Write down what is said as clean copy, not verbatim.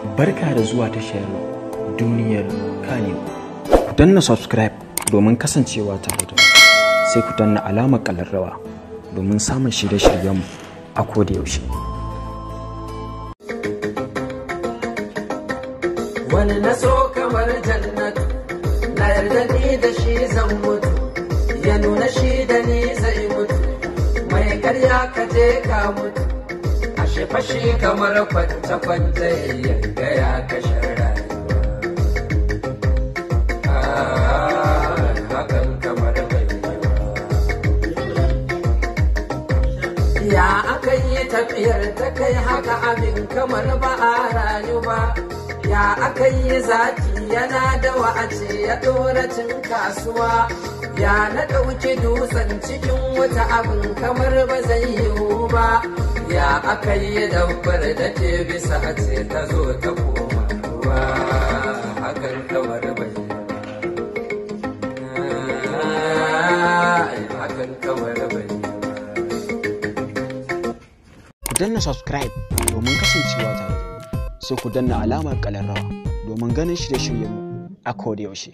Barka da zuwa tashar duniyar Kanewa. Ku danna subscribe domin kasancewa tare da mu. Sai ku danna alamar ƙararrawa domin samun shirye-shiryenmu a koda yaushe. Wani na so kamar jannatu, na yarda ni da shi zan mutu, ya nuna shi da ni zai mutu, mai karya ka je ka mutu. Ashe fashi kamar kwanta-kwanta yanga ya kashe rayuwa. Hakan kamar bai ya aka yi tafiyar ta kai haka abin kamar ba a rayu ba. Ya aka yi zaki yana da wa'ace ya ɗora cin kasuwa. Ya na ɗauki dutsen cikin wata abin kamar ba zai yiwu ba. Ya aka yi dabbar da ke bisa a ce ta zo ta koma ruwa. Hakan kamar bai hakan kamar bai. Ku danna subscribe domin kasancewa tare da mu. Sai ku danna alamar ƙararrawa domin ganin shirye-shiryenmu a koda yaushe.